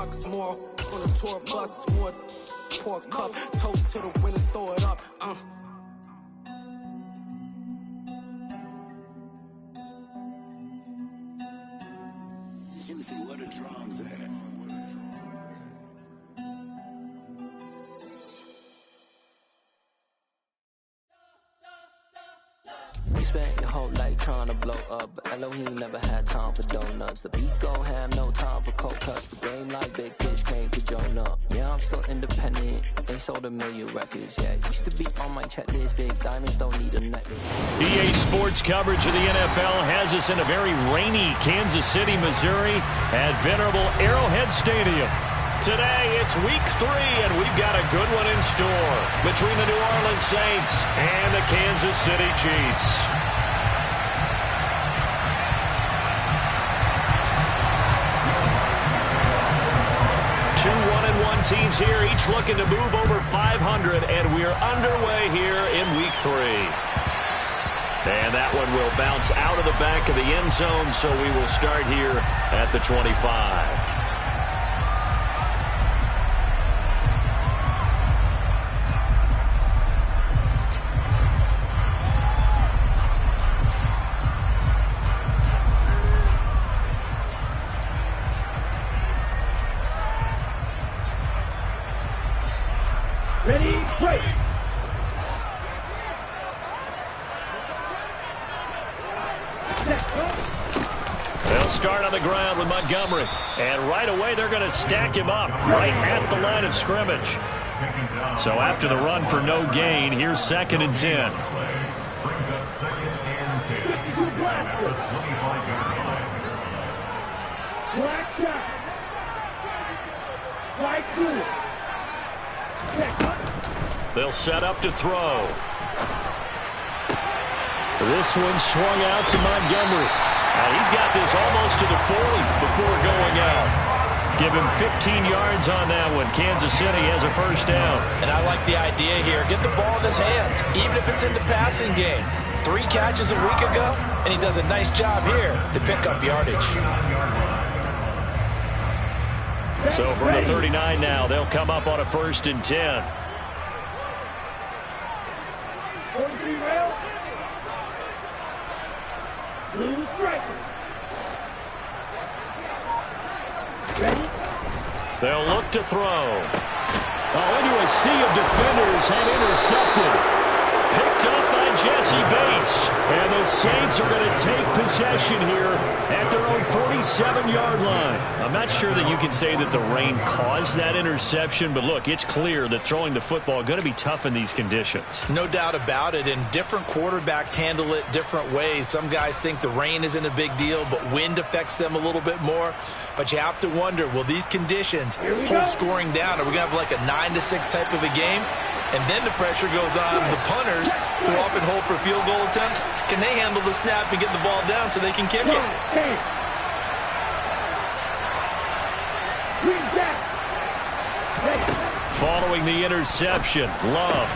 trucks, more on the tour bus, more pour cup, toast to the winners, throw it up. Juicy, where the drums at? You spent your whole life trying to blow up, but Elohim never had time for donuts. The beat gon' have no time for cold cuts. The game like Big Fish came to join up. Yeah, I'm still independent. They sold 1 million records. Yeah, used to be on my checklist. Big diamonds don't need a necklace. EA Sports coverage of the NFL has us in a very rainy Kansas City, Missouri at venerable Arrowhead Stadium. Today, it's week 3, and we've got a good one in store between the New Orleans Saints and the Kansas City Chiefs. Two 1-1 teams here, each looking to move over 500, and we are underway here in week 3. And that one will bounce out of the back of the end zone, so we will start here at the 25. Ready, break. They'll start on the ground with Montgomery. And right away, they're going to stack him up right at the line of scrimmage. So after the run for no gain, here's 2nd and 10. They'll set up to throw. This one swung out to Montgomery. And he's got this almost to the 40 before going out. Give him 15 yards on that one. Kansas City has a first down. And I like the idea here. Get the ball in his hands, even if it's in the passing game. 3 catches a week ago, and he does a nice job here to pick up yardage. So from the 39 now, they'll come up on a 1st and 10. They'll look to throw. Into a sea of defenders and intercepted. Picked up by Jesse Bates. And the Saints are going to take possession here at their own 47-yard line. I'm not sure that you can say that the rain caused that interception, but look, it's clear that throwing the football is going to be tough in these conditions. No doubt about it, and different quarterbacks handle it different ways. Some guys think the rain isn't a big deal, but wind affects them a little bit more. But you have to wonder, will these conditions hold scoring down? Are we going to have like a 9-6 type of a game? And then the pressure goes on the punters, who often hold for field goal attempts. Can they handle the snap and get the ball down so they can kick it? Following the interception, Love.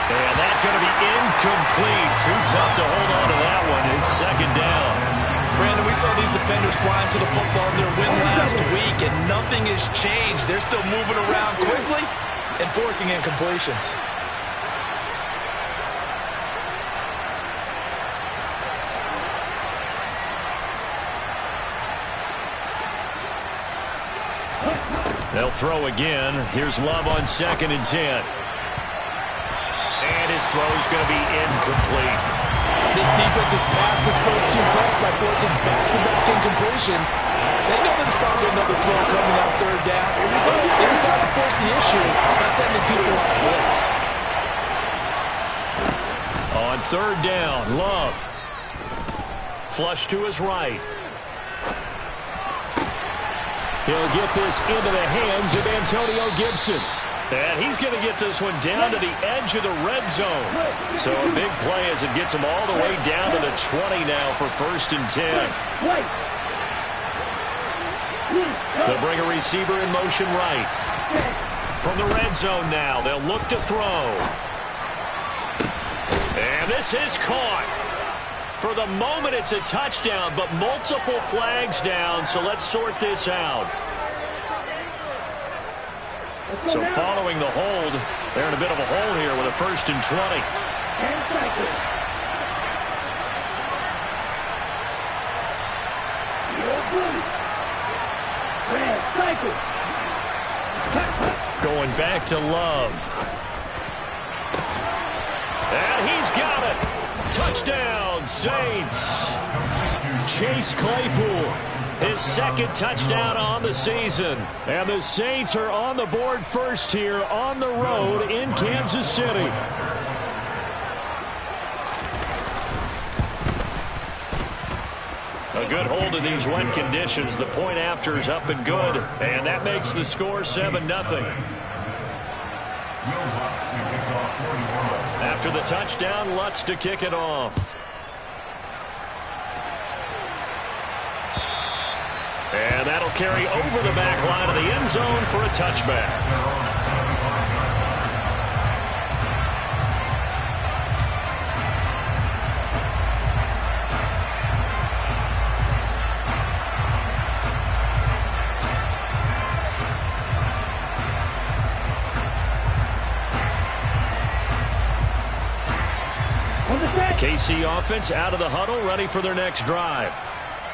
And that's going to be incomplete. Too tough to hold on to that one. It's 2nd down. Brandon, we saw these defenders flying to the football in their win last week, and nothing has changed. They're still moving around quickly and forcing incompletions. They'll throw again. Here's Love on 2nd and 10. And his throw is going to be incomplete. This defense has passed its first 2 tests by forcing back-to-back incompletions. They know there's probably another throw coming on 3rd down. They decide to force the issue by sending people on blitz. On 3rd down, Love. Flush to his right. He'll get this into the hands of Antonio Gibson. And he's going to get this one down to the edge of the red zone. So a big play as it gets him all the way down to the 20 now for 1st and 10. They'll bring a receiver in motion right. From the red zone now, they'll look to throw. And this is caught. For the moment, it's a touchdown, but multiple flags down, so let's sort this out. So following the hold, they're in a bit of a hole here with a 1st and 20. And cycle. Red cycle. Going back to Love. And he's got it. Touchdown, Saints. Chase Claypool, his 2nd touchdown on the season. And the Saints are on the board first here on the road in Kansas City. A good hold of these wet conditions. The point after is up and good. And that makes the score 7-0. After the touchdown, Lutz to kick it off. And that'll carry over the back line of the end zone for a touchback. KC offense out of the huddle, ready for their next drive.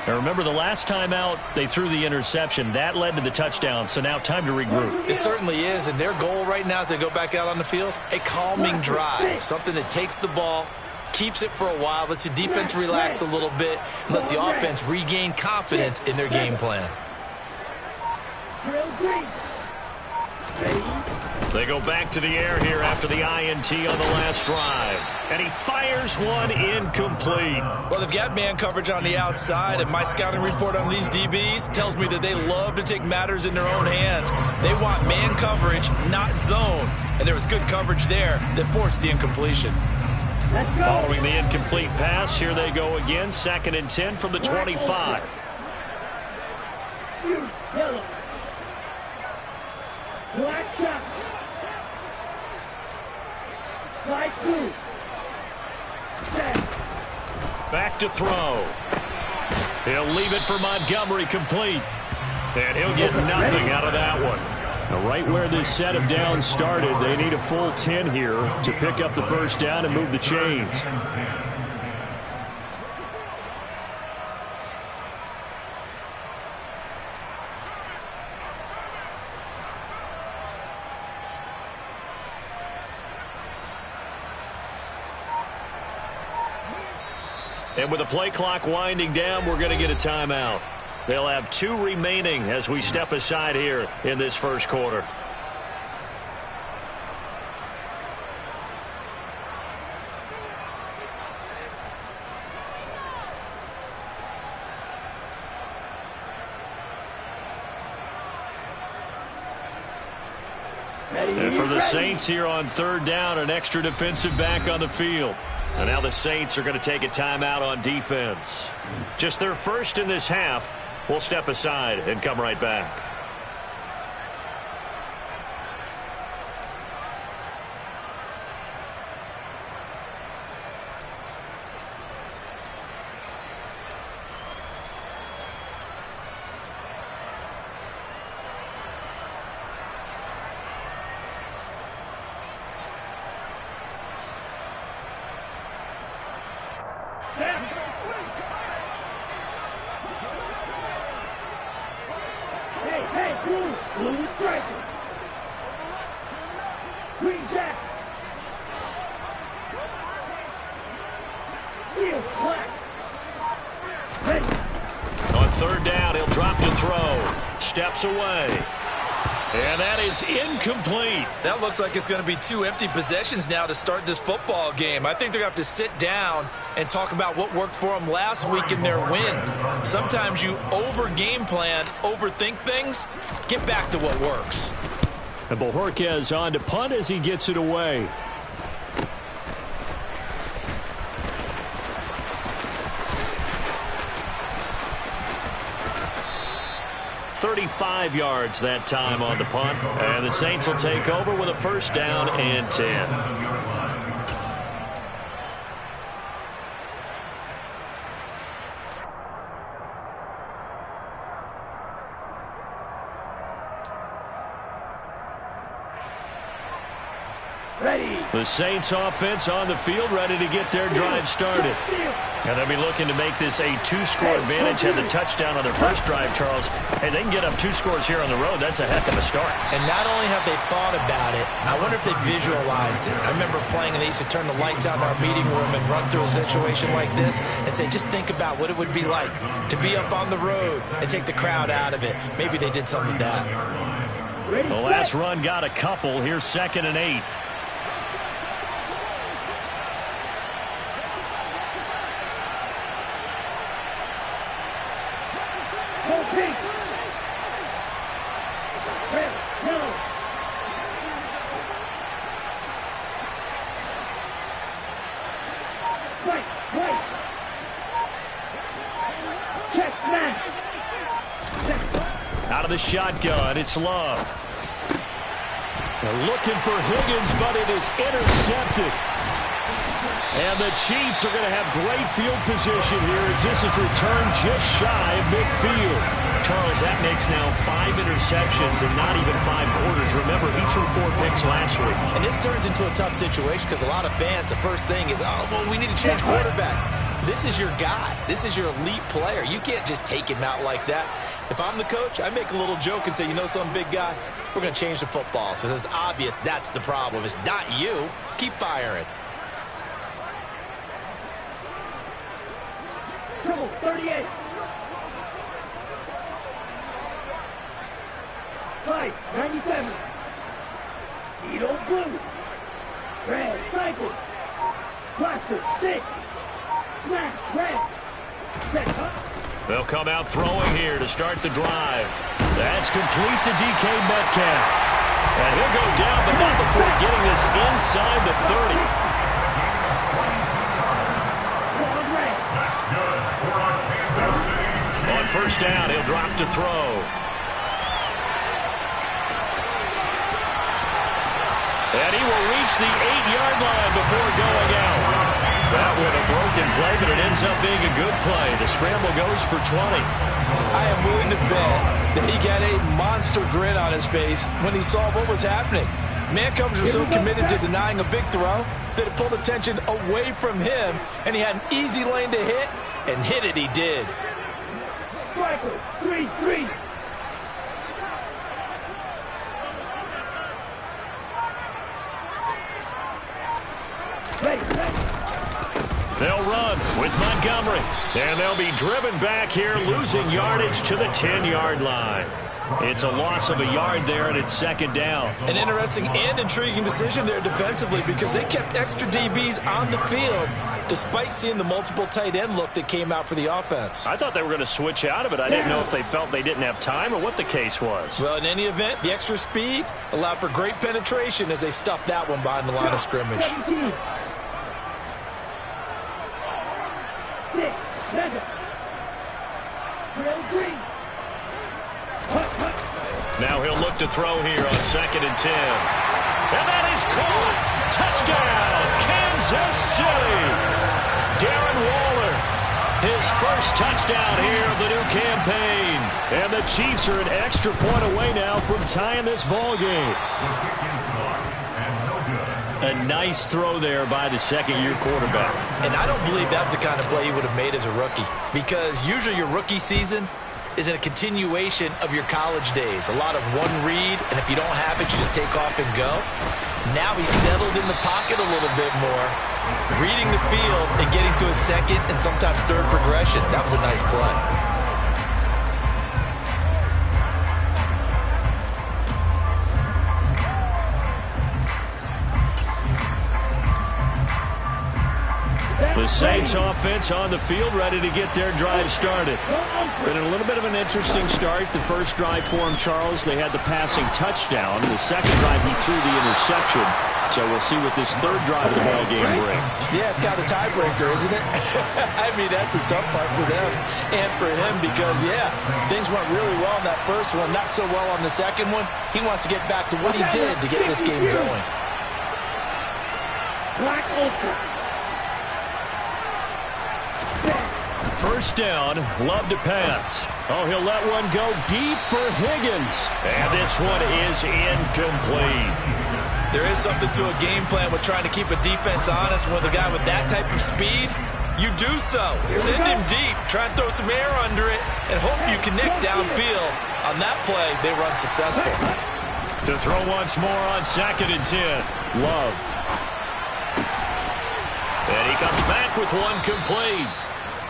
Now remember, the last time out, they threw the interception. That led to the touchdown, so now time to regroup. It certainly is, and their goal right now as they go back out on the field, a calming drive, something that takes the ball, keeps it for a while, lets the defense relax a little bit, and lets the offense regain confidence in their game plan. They go back to the air here after the INT on the last drive. And he fires one incomplete. Well, they've got man coverage on the outside, and my scouting report on these DBs tells me that they love to take matters in their own hands. They want man coverage, not zone. And there was good coverage there that forced the incompletion. Following the incomplete pass, here they go again. 2nd and 10 from the 25. Yellow. Black shot. Slide through. Back to throw. He'll leave it for Montgomery complete. And he'll get nothing out of that one. Now, right where this set of downs started, they need a full 10 here to pick up the 1st down and move the chains. And with the play clock winding down, we're going to get a timeout. They'll have 2 remaining as we step aside here in this 1st quarter. And for the Saints here on 3rd down, an extra defensive back on the field. And now the Saints are going to take a timeout on defense. Just their 1st in this half. We'll step aside and come right back. Blue striker. Green jacket. Steel black. Ready. On 3rd down, he'll drop to throw. Steps away. And that is incomplete. That looks like it's going to be 2 empty possessions now to start this football game. I think they're going to have to sit down and talk about what worked for them last week in their win. Sometimes you over-game plan, overthink things. Get back to what works. And Bojorquez on to punt as he gets it away. $35 yards that time on the punt. And the Saints will take over with a 1st down and 10. Ready. The Saints offense on the field, ready to get their drive started. And they'll be looking to make this a 2-score advantage. Had the touchdown on their first drive, Charles. Hey, they can get up 2 scores here on the road. That's a heck of a start. And not only have they thought about it, I wonder if they visualized it. I remember playing and they used to turn the lights out in our meeting room and run through a situation like this and say, just think about what it would be like to be up on the road and take the crowd out of it. Maybe they did some of that. The last run got a couple. Here's 2nd and 8. Out of the shotgun, it's Love. They're looking for Higgins, but it is intercepted. And the Chiefs are going to have great field position here as this is returned just shy of midfield. Charles, that makes now 5 interceptions in not even 5 quarters. Remember, he threw 4 picks last week. And this turns into a tough situation because a lot of fans, the first thing is, oh, well, we need to change quarterbacks. This is your guy. This is your elite player. You can't just take him out like that. If I'm the coach, I make a little joke and say, you know some big guy, we're going to change the football. So it's obvious that's the problem. It's not you. Keep firing. 38. 97. Edo blue. Red cycle. Blaster 6. Smash red. Set up. They'll come out throwing here to start the drive. That's complete to DK Metcalf. And he'll go down, but not before getting this inside the 30. On first down, he'll drop to throw. And he will reach the 8-yard line before going out. That was a broken play, but it ends up being a good play. The scramble goes for 20. I am willing to bet that he got a monster grin on his face when he saw what was happening. Man coverage was so committed to denying a big throw that it pulled attention away from him, and he had an easy lane to hit, and hit it he did. Striker 3-3. They'll run with Montgomery. And they'll be driven back here, losing yardage to the 10-yard line. It's a loss of a yard there, and it's 2nd down. An interesting and intriguing decision there defensively because they kept extra DBs on the field despite seeing the multiple tight end look that came out for the offense. I thought they were going to switch out of it. I didn't know if they felt they didn't have time or what the case was. Well, in any event, the extra speed allowed for great penetration as they stuffed that one behind the line of scrimmage. 17. 6, 7. Trail green. Now he'll look to throw here on 2nd and 10. And that is caught. Touchdown, Kansas City. Darren Waller, his first touchdown here of the new campaign. And the Chiefs are an extra point away now from tying this ball game. A nice throw there by the second-year quarterback. And I don't believe that was the kind of play he would have made as a rookie because usually your rookie season is a continuation of your college days. A lot of one read, and if you don't have it, you just take off and go. Now he's settled in the pocket a little bit more, reading the field and getting to a second and sometimes third progression. That was a nice play. The Saints offense on the field, ready to get their drive started. Been a little bit of an interesting start. The first drive for him, Charles, they had the passing touchdown. The second drive, he threw the interception. So we'll see what this third drive of the ball game brings. Yeah, it's kind of a tiebreaker, isn't it? I mean, that's the tough part for them and for him because, yeah, things went really well in that first one, not so well on the second one. He wants to get back to what he did to get this game going. Black Ultra. First down, Love to pass. Oh, he'll let one go deep for Higgins. And this one is incomplete. There is something to a game plan with trying to keep a defense honest. With a guy with that type of speed, you do so. Send him deep, try and throw some air under it, and hope you connect downfield. On that play, they run successful. To throw once more on 2nd and 10. Love. And he comes back with one complete.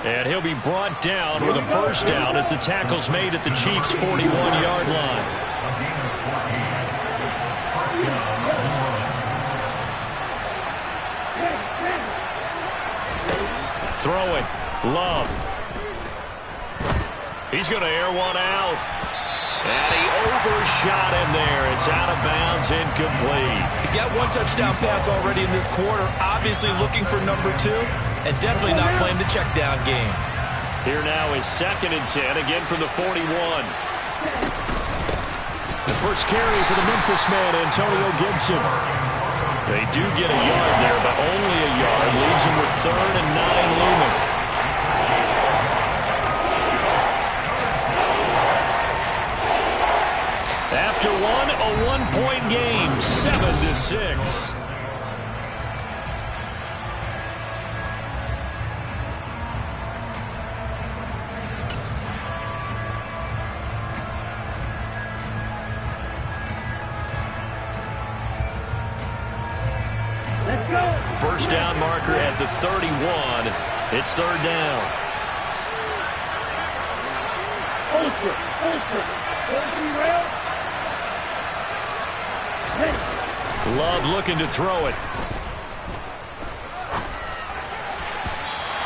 And he'll be brought down with a first down as the tackle's made at the Chiefs' 41-yard line. Throwing. Love. He's going to air one out. And he overshot him there. It's out of bounds, incomplete. He's got one touchdown pass already in this quarter. Obviously looking for number 2, and definitely not playing the check down game. Here now is 2nd and 10, again from the 41. The first carry for the Memphis man, Antonio Gibson. They do get a yard there, but only a yard. Leaves him with 3rd and 9 looming. After one, a one-point game, 7-6. Let's go. First down marker at the 31. It's 3rd down. Ultra. Rail. Love looking to throw it.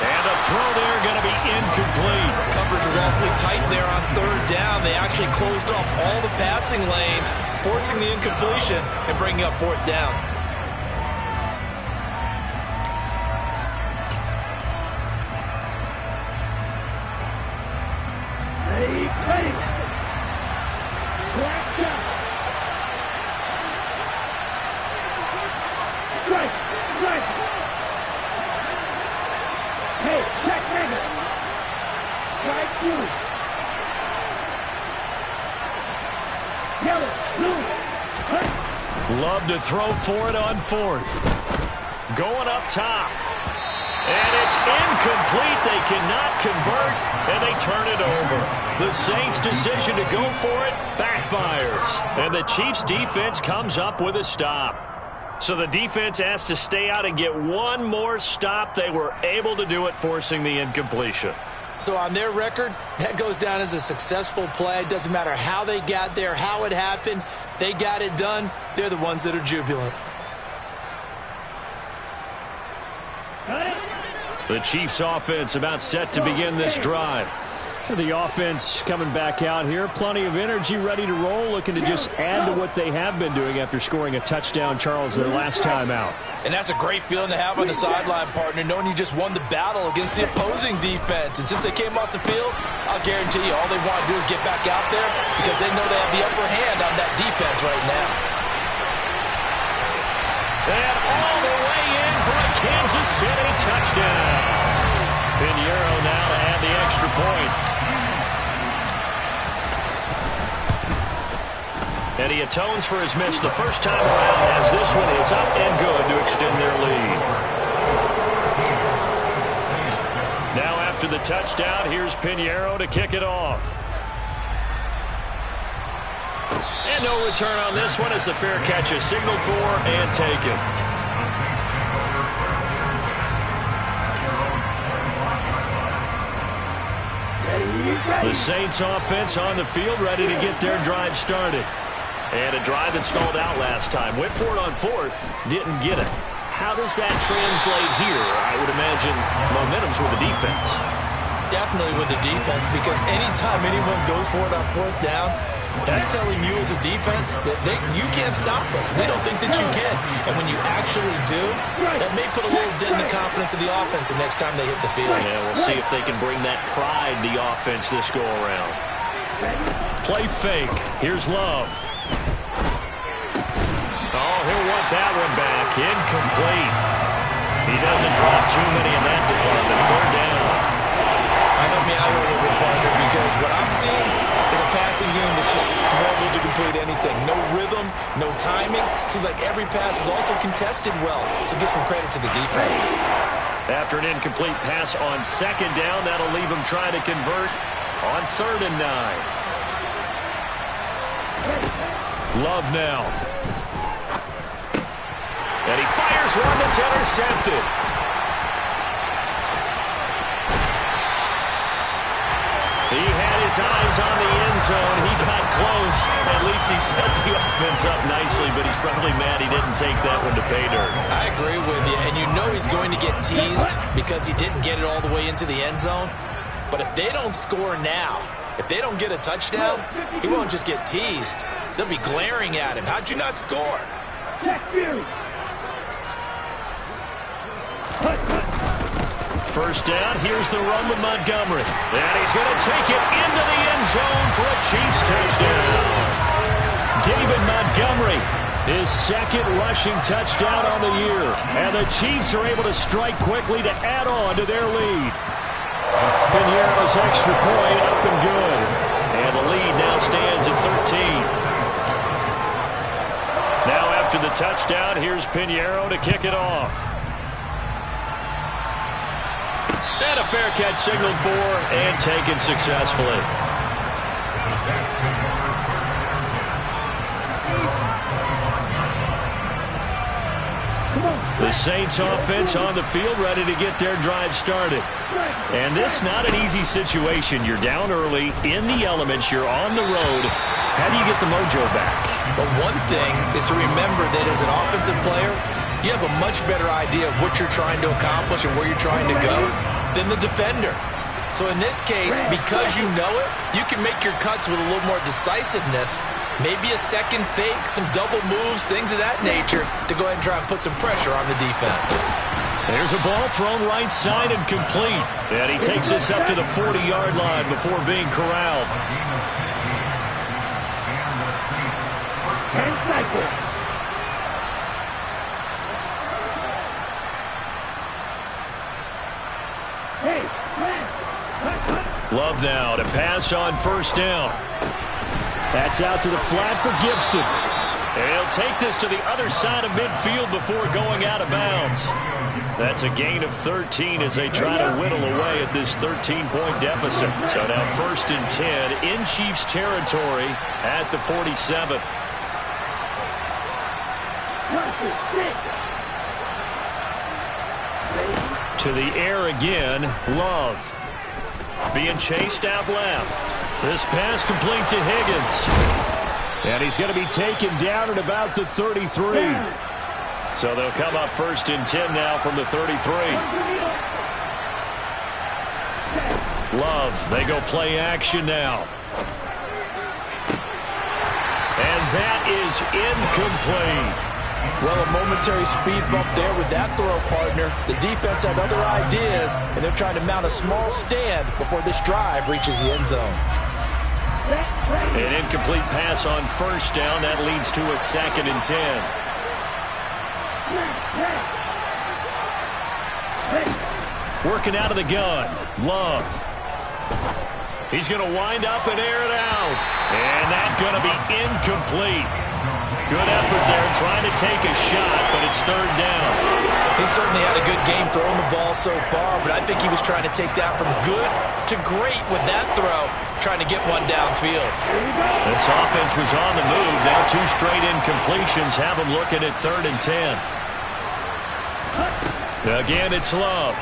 And a throw there going to be incomplete. Coverage was awfully tight there on 3rd down. They actually closed off all the passing lanes, forcing the incompletion and bringing up 4th down. Ready. Black shot. Strike. Hey, check mega. Strike 2. Yellow, blue. Love to throw for it on 4th. Going up top. And it's incomplete. They cannot convert, and they turn it over. The Saints' decision to go for it backfires. And the Chiefs' defense comes up with a stop. So the defense has to stay out and get one more stop. They were able to do it, forcing the incompletion. So on their record, that goes down as a successful play. It doesn't matter how they got there, how it happened. They got it done. They're the ones that are jubilant. The Chiefs offense about set to begin this drive. The offense coming back out here. Plenty of energy, ready to roll, looking to just add to what they have been doing after scoring a touchdown, Charles, their last time out. And that's a great feeling to have on the sideline, partner, knowing you just won the battle against the opposing defense. And since they came off the field, I'll guarantee you all they want to do is get back out there because they know they have the upper hand on that defense right now. And all the way in for a Kansas City touchdown. Pinheiro now to add the extra point. And he atones for his miss the first time around as this one is up and good to extend their lead. Now after the touchdown, here's Pinheiro to kick it off. And no return on this one as the fair catch is signaled for and taken. The Saints offense on the field ready to get their drive started. And a drive that stalled out last time. Went for it on 4th, didn't get it. How does that translate here? I would imagine momentum's with the defense. Definitely with the defense, because anytime anyone goes for it on 4th down, that's telling you as a defense that you can't stop us. We don't think that you can. And when you actually do, that may put a little dent in the confidence of the offense the next time they hit the field. Yeah, we'll see if they can bring that pride to the offense this go-around. Play fake. Here's Love. Oh, he'll want that one back. Incomplete. He doesn't drop too many in that department. 3rd down. Help me out here a little bit, partner, because what I'm seeing is a passing game that's just struggled to complete anything. No rhythm, rhythm, no timing. Seems like every pass is also contested well, so give some credit to the defense. After an incomplete pass on second down, that'll leave him trying to convert on 3rd and 9. Love now. And he fires one that's intercepted. He had his eyes on the end zone. He got close. At least he set the offense up nicely, but he's probably mad he didn't take that one to pay dirt. I agree with you, and you know he's going to get teased because he didn't get it all the way into the end zone. But if they don't score now, if they don't get a touchdown, he won't just get teased. They'll be glaring at him. How'd you not score? First down, here's the run with Montgomery. And he's going to take it into the end zone for a Chiefs touchdown. David Montgomery, his second rushing touchdown on the year. And the Chiefs are able to strike quickly to add on to their lead. Piñeiro's extra point up and good. And the lead now stands at 13. Now after the touchdown, here's Piñeiro to kick it off. And a fair catch signaled for and taken successfully. The Saints offense on the field ready to get their drive started. And this not an easy situation. You're down early, in the elements, you're on the road. How do you get the mojo back? But one thing is to remember that as an offensive player, you have a much better idea of what you're trying to accomplish and where you're trying to go than the defender. So in this case, because you know it, you can make your cuts with a little more decisiveness, maybe a second fake, some double moves, things of that nature, to go ahead and try and put some pressure on the defense. There's a ball thrown right side and complete. And he takes this up to the 40-yard line before being corralled. Love now to pass on first down. That's out to the flat for Gibson. And he'll take this to the other side of midfield before going out of bounds. That's a gain of 13 as they try to whittle away at this 13-point deficit. So now 1st and 10 in Chiefs territory at the 47. To the air again, Love. Being chased out left. This pass complete to Higgins. And he's going to be taken down at about the 33. So they'll come up 1st and 10 now from the 33. Love, they go play action now. And that is incomplete. Well, a momentary speed bump there with that throw, partner. The defense had other ideas, and they're trying to mount a small stand before this drive reaches the end zone. An incomplete pass on first down. That leads to a 2nd and 10. Working out of the gun. Love. He's going to wind up and air it out. And that's going to be incomplete. Good effort there trying to take a shot, but it's 3rd down. He certainly had a good game throwing the ball so far, but I think he was trying to take that from good to great with that throw, trying to get one downfield. This offense was on the move. Now 2 straight incompletions have him looking at 3rd and 10. Again, it's Love.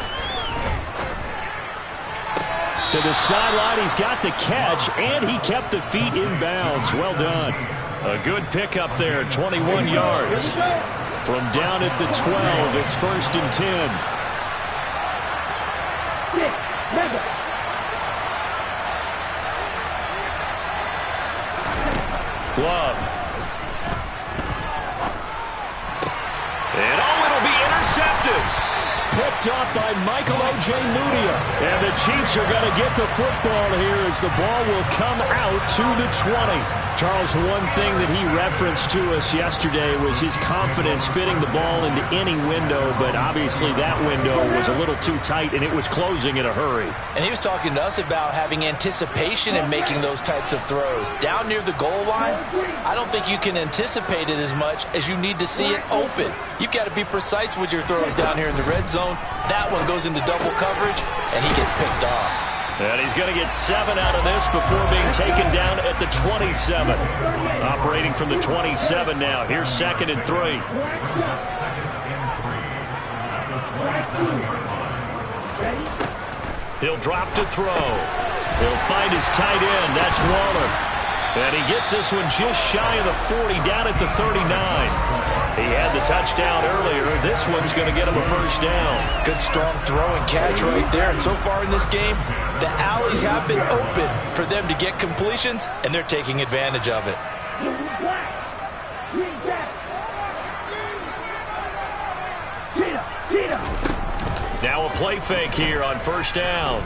To the sideline, he's got the catch, and he kept the feet in bounds. Well done. A good pickup there, 21 yards. From down at the 12, it's 1st and 10. Love. And it'll be intercepted. picked up by Michael O.J. Mudia. And the Chiefs are going to get the football here as the ball will come out to the 20. Charles, one thing that he referenced to us yesterday was his confidence fitting the ball into any window, but obviously that window was a little too tight, and it was closing in a hurry. And he was talking to us about having anticipation in making those types of throws. Down near the goal line, I don't think you can anticipate it as much as you need to see it open. You've got to be precise with your throws down here in the red zone. That one goes into double coverage, and he gets picked off. And he's going to get 7 out of this before being taken down at the 27. Operating from the 27 now. Here's 2nd and 3. He'll drop to throw. He'll find his tight end. That's Waller. And he gets this one just shy of the 40, down at the 39. He had the touchdown earlier. This one's going to get him a first down. Good, strong throw and catch right there. And so far in this game, the alleys have been open for them to get completions, and they're taking advantage of it. Now a play fake here on first down.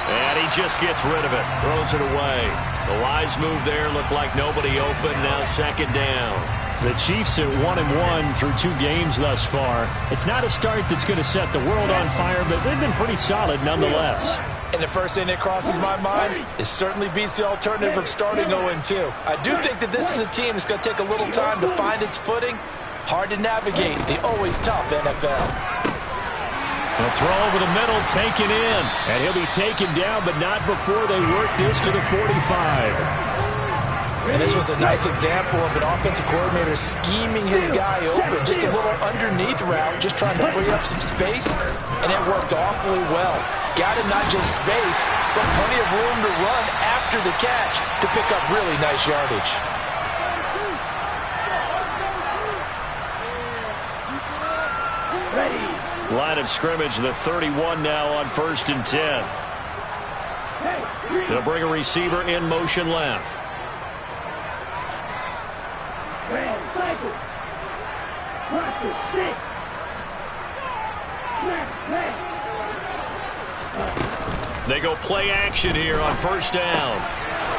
And he just gets rid of it, throws it away. The wise move there, looked like nobody open, now 2nd down. The Chiefs at 1-1 through 2 games thus far. It's not a start that's going to set the world on fire, but they've been pretty solid nonetheless. And the first thing that crosses my mind, it certainly beats the alternative of starting 0-2. I do think that this is a team that's going to take a little time to find its footing. Hard to navigate the always tough NFL. The throw over the middle, taken in. And he'll be taken down, but not before they work this to the 45. And this was a nice example of an offensive coordinator scheming his guy open. Just a little underneath route, just trying to free up some space. And it worked awfully well. Got him not just space, but plenty of room to run after the catch to pick up really nice yardage. Line of scrimmage, the 31 now on 1st and 10. They'll bring a receiver in motion left. They go play action here on first down.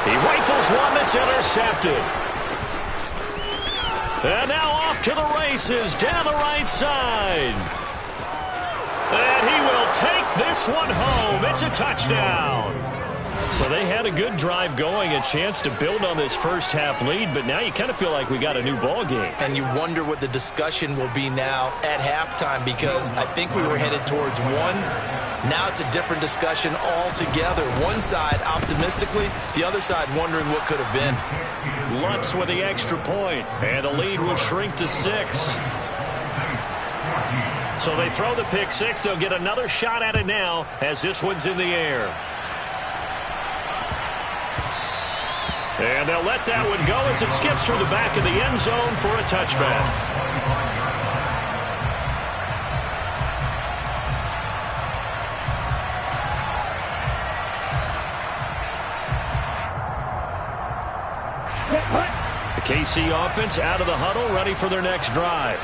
He rifles one that's intercepted. And now off to the races down the right side. And he will take this one home. It's a touchdown. So they had a good drive going, a chance to build on this first half lead, but now you kind of feel like we got a new ball game. And you wonder what the discussion will be now at halftime, because I think we were headed towards 1. Now it's a different discussion altogether. One side optimistically, the other side wondering what could have been. Lutz with the extra point, and the lead will shrink to 6. So they throw the pick 6. They'll get another shot at it now as this one's in the air. And they'll let that one go as it skips through the back of the end zone for a touchback. The KC offense out of the huddle, ready for their next drive.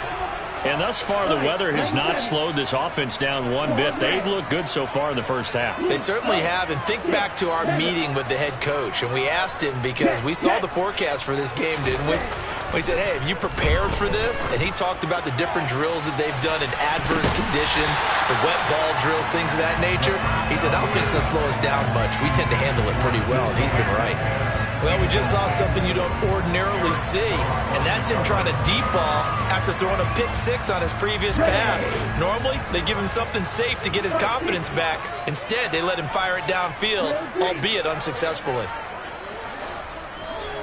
And thus far, the weather has not slowed this offense down one bit. They've looked good so far in the first half. They certainly have. And think back to our meeting with the head coach. And we asked him, because we saw the forecast for this game, didn't we? We said, hey, have you prepared for this? And he talked about the different drills that they've done in adverse conditions, the wet ball drills, things of that nature. He said, I don't think it's going to slow us down much. We tend to handle it pretty well, and he's been right. Well, we just saw something you don't ordinarily see, and that's him trying to deep ball after throwing a pick 6 on his previous pass. Normally, they give him something safe to get his confidence back. Instead, they let him fire it downfield, albeit unsuccessfully.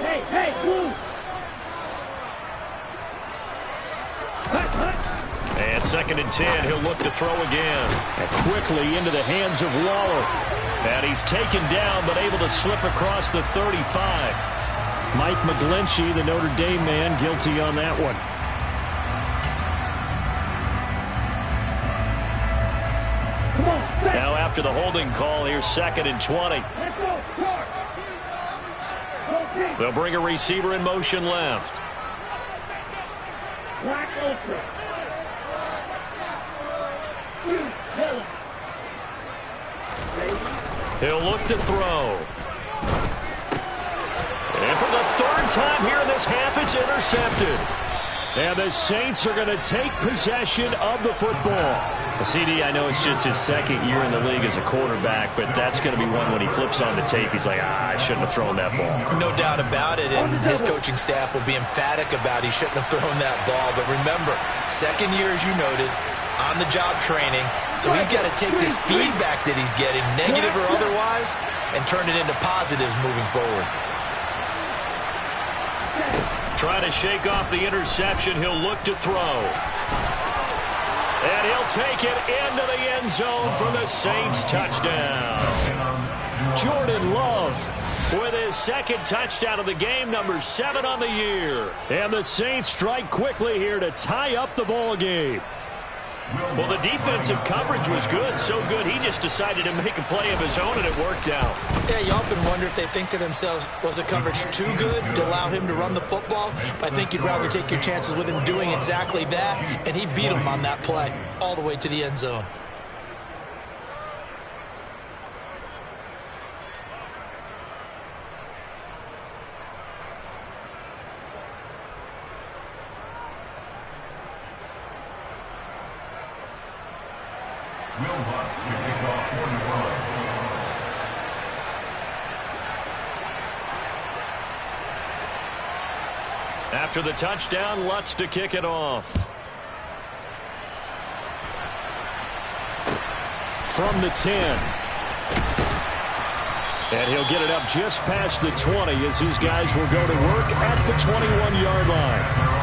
Hey, move! And 2nd and 10, he'll look to throw again. And quickly into the hands of Waller. And he's taken down, but able to slip across the 35. Mike McGlinchey, the Notre Dame man, guilty on that one. Now after the holding call, here's 2nd and 20. They'll bring a receiver in motion left. He'll look to throw. And for the third time here in this half, it's intercepted. And the Saints are going to take possession of the football. CD, I know it's just his second year in the league as a quarterback, but that's going to be one when he flips on the tape. He's like, I shouldn't have thrown that ball. No doubt about it, and his coaching staff will be emphatic about he shouldn't have thrown that ball. But remember, second year, as you noted, on-the-job training, so he's got to take this feedback that he's getting, negative or otherwise, and turn it into positives moving forward. Trying to shake off the interception. He'll look to throw. And he'll take it into the end zone for the Saints touchdown. Jordan Love with his second touchdown of the game, number 7 on the year. And the Saints strike quickly here to tie up the ball game. Well, the defensive coverage was good, so good he just decided to make a play of his own, and it worked out. Yeah, you often wonder if they think to themselves, was the coverage too good to allow him to run the football? I think you'd rather take your chances with him doing exactly that, and he beat him on that play all the way to the end zone. After the touchdown, Lutz to kick it off. From the 10. And he'll get it up just past the 20 as his guys will go to work at the 21-yard line.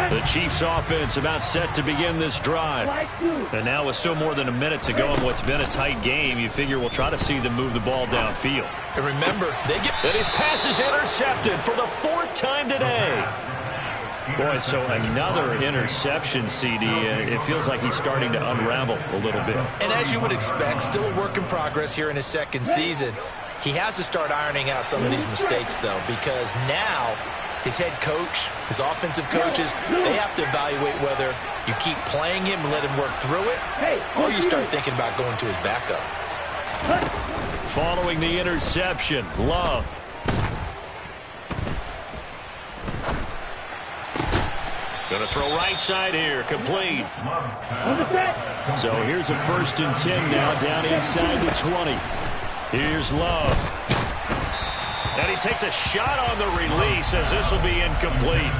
The Chiefs offense about set to begin this drive. And now with still more than a minute to go in what's been a tight game, you figure we'll try to see them move the ball downfield. And remember, and his pass is intercepted for the 4th time today. Boy, so another interception, CD. It feels like he's starting to unravel a little bit. And as you would expect, still a work in progress here in his second season. He has to start ironing out some of these mistakes, though, because now his head coach, his offensive coaches, they have to evaluate whether you keep playing him and let him work through it, or you start thinking about going to his backup. Following the interception, Love. Going to throw right side here, complete. So here's a 1st and 10 now, down inside the 20. Here's Love. And he takes a shot on the release as this will be incomplete.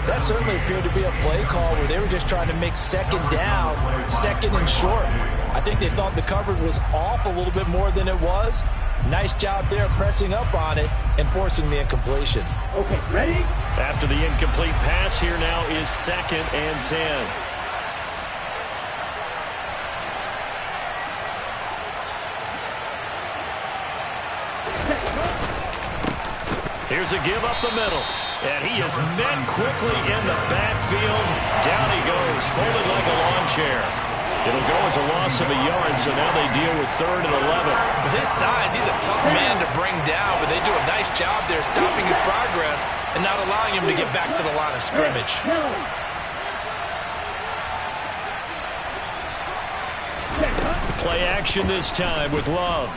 That certainly appeared to be a play call where they were just trying to make second down, second and short. I think they thought the coverage was off a little bit more than it was. Nice job there pressing up on it and forcing the incompletion. Okay, ready? After the incomplete pass, here now is 2nd and 10. Here's a give up the middle. And he is met quickly in the backfield. Down he goes, folded like a lawn chair. It'll go as a loss of a yard, so now they deal with 3rd and 11. With his size, he's a tough man to bring down, but they do a nice job there stopping his progress and not allowing him to get back to the line of scrimmage. Play action this time with Love.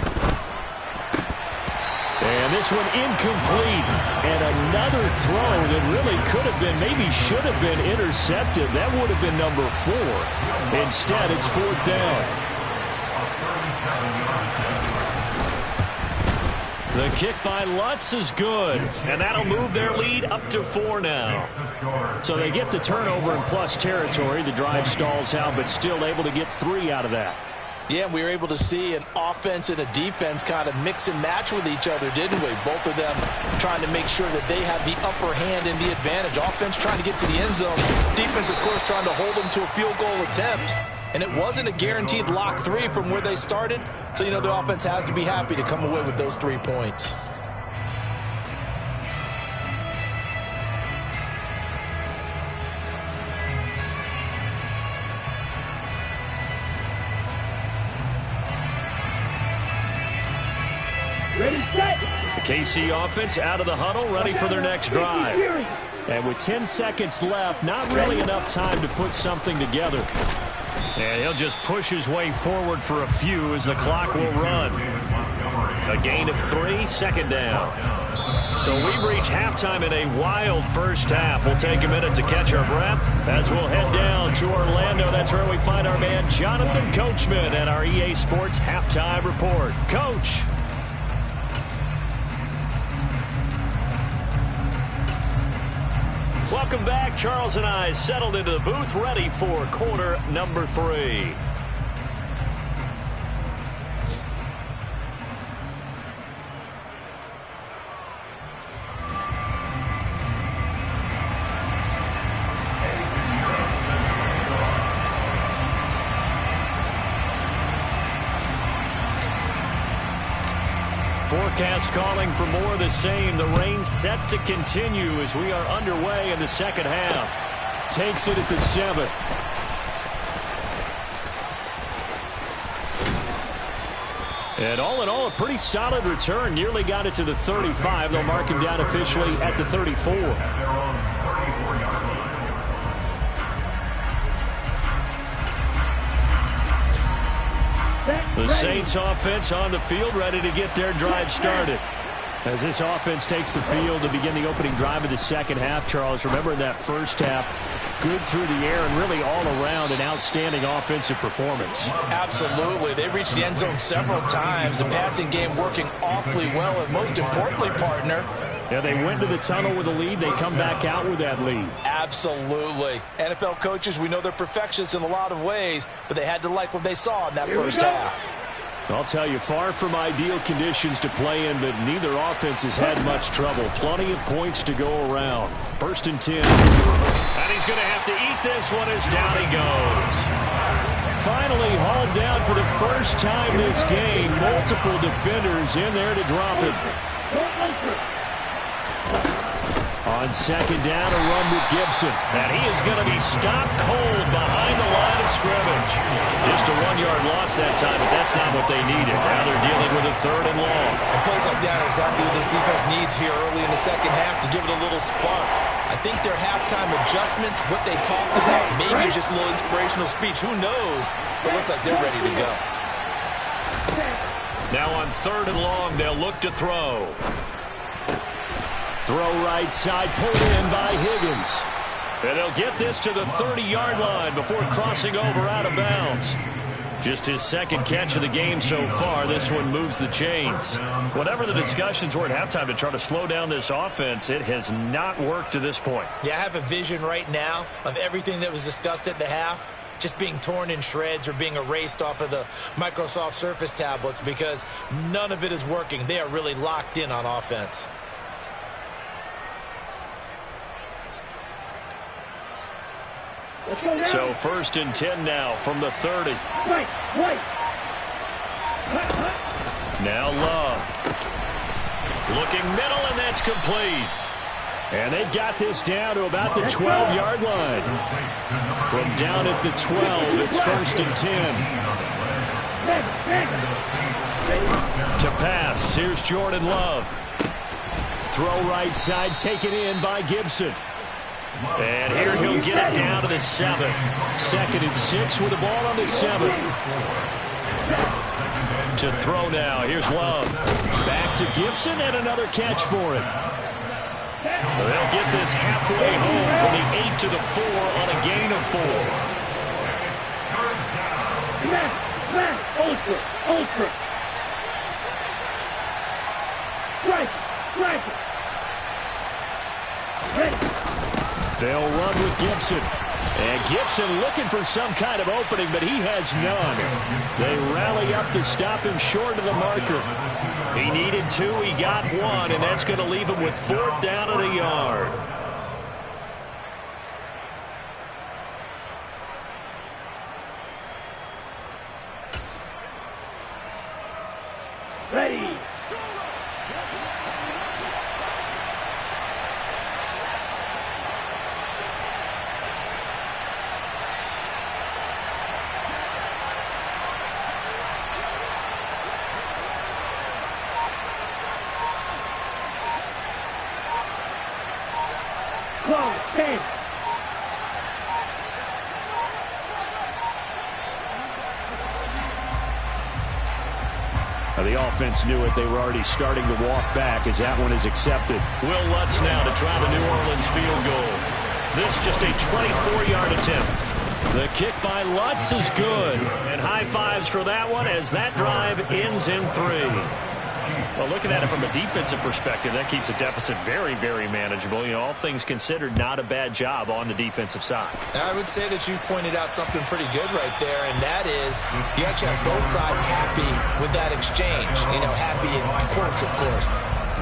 And this one incomplete. And another throw that really could have been, maybe should have been intercepted. That would have been number 4. Instead, it's 4th down. The kick by Lutz is good. And that'll move their lead up to 4 now. So they get the turnover in plus territory. The drive stalls out, but still able to get 3 out of that. Yeah, we were able to see an offense and a defense kind of mix and match with each other, didn't we? Both of them trying to make sure that they have the upper hand and the advantage. Offense trying to get to the end zone. Defense, of course, trying to hold them to a field goal attempt. And it wasn't a guaranteed lock 3 from where they started. So, you know, the offense has to be happy to come away with those 3 points. Ready, set. The KC offense out of the huddle, ready for their next drive. And with 10 seconds left, not really enough time to put something together. And he'll just push his way forward for a few as the clock will run. A gain of 3, second down. So we've reached halftime in a wild first half. We'll take a minute to catch our breath as we'll head down to Orlando. That's where we find our man Jonathan Coachman and our EA Sports Halftime Report. Coach. Welcome back. Charles and I settled into the booth, ready for quarter number 3. Forecast calling for more of the same. The rain set to continue as we are underway in the second half. Takes it at the 7. And all in all, a pretty solid return. Nearly got it to the 35. They'll mark him down officially at the 34. The Saints offense on the field, ready to get their drive started. As this offense takes the field to begin the opening drive of the second half, Charles, remember in that first half, good through the air and really all around an outstanding offensive performance. Absolutely. They reached the end zone several times. The passing game working awfully well, and most importantly, partner, yeah, they went to the tunnel with a lead. They come back out with that lead. Absolutely. NFL coaches, we know they're perfectionists in a lot of ways, but they had to like what they saw in that first half. I'll tell you, far from ideal conditions to play in, but neither offense has had much trouble. Plenty of points to go around. 1st and 10. And he's going to have to eat this one as down he goes. Finally hauled down for the first time this game. Multiple defenders in there to drop it. On second down, a run with Gibson. And he is going to be stopped cold behind the line of scrimmage. Just a 1-yard loss that time, but that's not what they needed. Now they're dealing with a 3rd and long. And plays like that are exactly what this defense needs here early in the second half to give it a little spark. I think their halftime adjustment, what they talked about, maybe just a little inspirational speech. Who knows? But it looks like they're ready to go. Now on 3rd and long, they'll look to throw. Throw right side, pulled in by Higgins. And they'll get this to the 30-yard line before crossing over out of bounds. Just his second catch of the game so far. This one moves the chains. Whatever the discussions were at halftime to try to slow down this offense, it has not worked to this point. Yeah, I have a vision right now of everything that was discussed at the half just being torn in shreds or being erased off of the Microsoft Surface tablets because none of it is working. They are really locked in on offense. So 1st and 10 now from the 30. Now Love. Looking middle, and that's complete. And they've got this down to about the 12-yard line. From down at the 12, it's 1st and 10. To pass, here's Jordan Love. Throw right side, taken in by Gibson. And here he'll get it down to the 7. 2nd and 6 with the ball on the 7. To throw now. Here's Love. Back to Gibson and another catch for him. They'll get this halfway home from the 8 to the 4 on a gain of 4. Ultra. Strike. Ready. They'll run with Gibson. And Gibson looking for some kind of opening, but he has none. They rally up to stop him short of the marker. He needed 2, he got 1, and that's going to leave him with 4th down and a yard. Ready. Close. 10. The offense knew it. They were already starting to walk back as that one is accepted. Will Lutz now to try the New Orleans field goal. This just a 24-yard attempt. The kick by Lutz is good. And high fives for that one as that drive ends in 3. Well, looking at it from a defensive perspective, that keeps the deficit very, very manageable. You know, all things considered, not a bad job on the defensive side. I would say that you pointed out something pretty good right there, and that is you actually have both sides happy with that exchange. You know, happy in quotes, of course.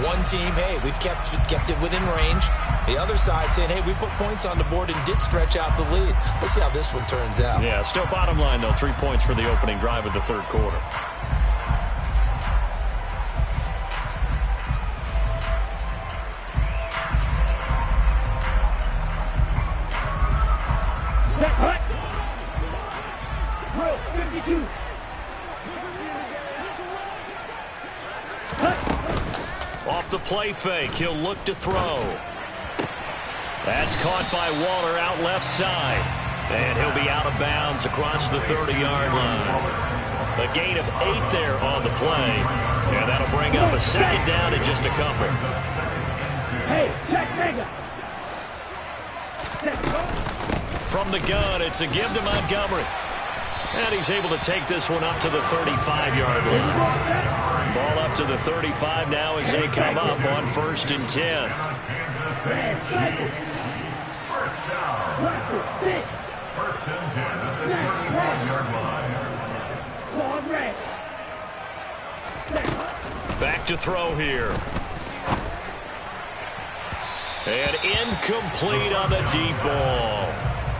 One team, hey, we've kept it within range. The other side saying, hey, we put points on the board and did stretch out the lead. Let's see how this one turns out. Yeah, still bottom line, though, 3 points for the opening drive of the third quarter. Off the play fake, he'll look to throw. That's caught by Waller out left side. And he'll be out of bounds across the 30-yard line. A gain of 8 there on the play. And that'll bring up a second down and just a couple. Hey, check mega. From the gun, it's a give to Montgomery. And he's able to take this one up to the 35-yard line. Ball up to the 35 now as they come up on 1st and 10. Back to throw here. And incomplete on the deep ball.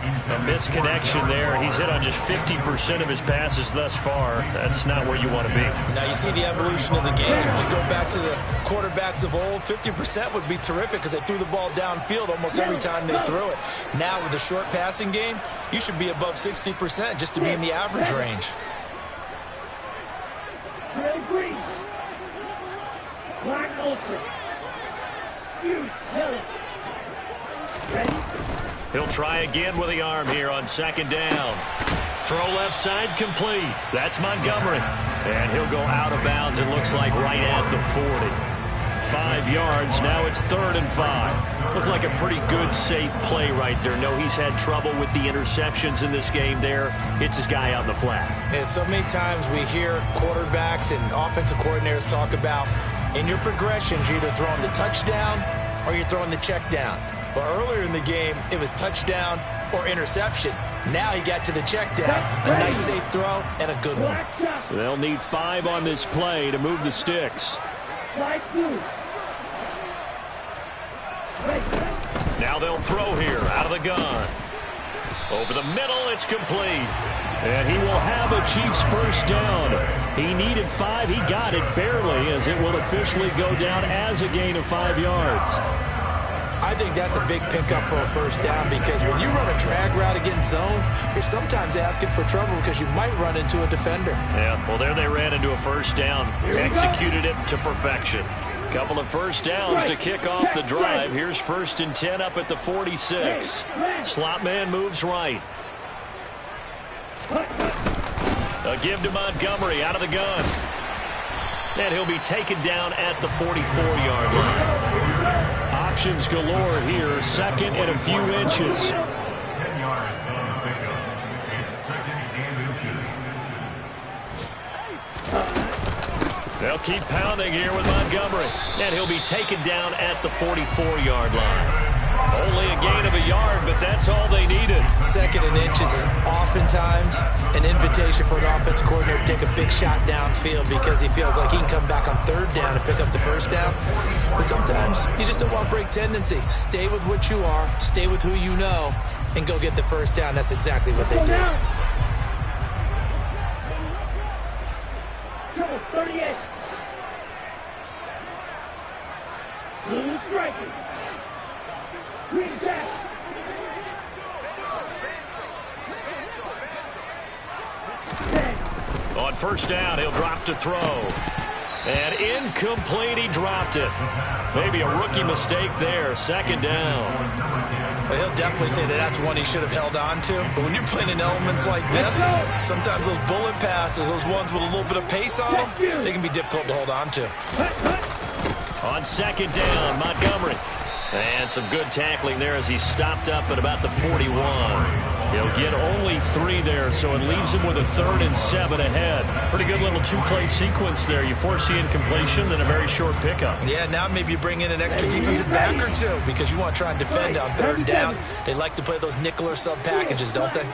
A misconnection there. He's hit on just 50% of his passes thus far. That's not where you want to be. Now you see the evolution of the game. You go back to the quarterbacks of old, 50% would be terrific because they threw the ball downfield almost every time they threw it. Now with the short passing game, you should be above 60% just to be in the average range. Black Ultra. Huge. Ready? He'll try again with the arm here on 2nd down. Throw left side complete. That's Montgomery. And he'll go out of bounds, it looks like right at the 40. 5 yards. Now it's 3rd and 5. Looked like a pretty good, safe play right there. No, he's had trouble with the interceptions in this game there. It's his guy out in the flat. Yeah, so many times we hear quarterbacks and offensive coordinators talk about in your progressions, you're either throwing the touchdown or you're throwing the check down. But earlier in the game, it was touchdown or interception. Now he got to the check down. A nice safe throw and a good one. They'll need 5 on this play to move the sticks. Now they'll throw here out of the gun. Over the middle, it's complete. And he will have a Chiefs first down. He needed 5. He got it barely as it will officially go down as a gain of 5 yards. I think that's a big pickup for a first down because when you run a drag route against zone, you're sometimes asking for trouble because you might run into a defender. Yeah, well, there they ran into a first down. Executed it to perfection. Couple of first downs to kick off the drive. Here's 1st and 10 up at the 46. Slot man moves right. A give to Montgomery out of the gun. And he'll be taken down at the 44-yard line. Options galore here. 2nd and a few inches. 10 yards on the pickup. It's 2nd and inches. They'll keep pounding here with Montgomery. And he'll be taken down at the 44-yard line. Only a gain of a yard, but that's all they needed. 2nd and inches is oftentimes an invitation for an offense coordinator to take a big shot downfield because he feels like he can come back on 3rd down and pick up the first down. But sometimes you just don't want break tendency. Stay with what you are, stay with who you know, and go get the first down. That's exactly what they did. 38. Blue striking. Green jack. On 1st down, he'll drop to throw. And incomplete, he dropped it. Maybe a rookie mistake there, second down. Well, he'll definitely say that that's one he should have held on to. But when you're playing in elements like this, sometimes those bullet passes, those ones with a little bit of pace on them, they can be difficult to hold on to. On second down, Montgomery. And some good tackling there as he stopped up at about the 41. He'll get only 3 there, so it leaves him with a 3rd and 7 ahead. Pretty good little 2-play sequence there. You force the incompletion, then a very short pickup. Yeah, now maybe you bring in an extra defensive back or two because you want to try and defend on 3rd down. They like to play those nickel or sub packages, don't they?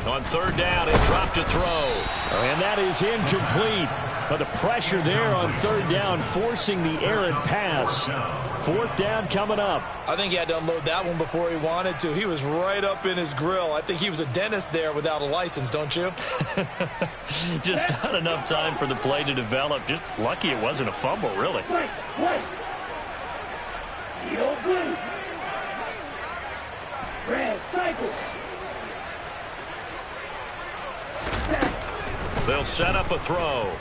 On 3rd down, it dropped to throw. And that is incomplete. But the pressure there on 3rd down, forcing the errant pass. 4th down coming up. I think he had to unload that one before he wanted to. He was right up in his grill. I think he was a dentist there without a license, don't you? Just not enough time for the play to develop. Just lucky it wasn't a fumble, really. Red cycle. They'll set up a throw.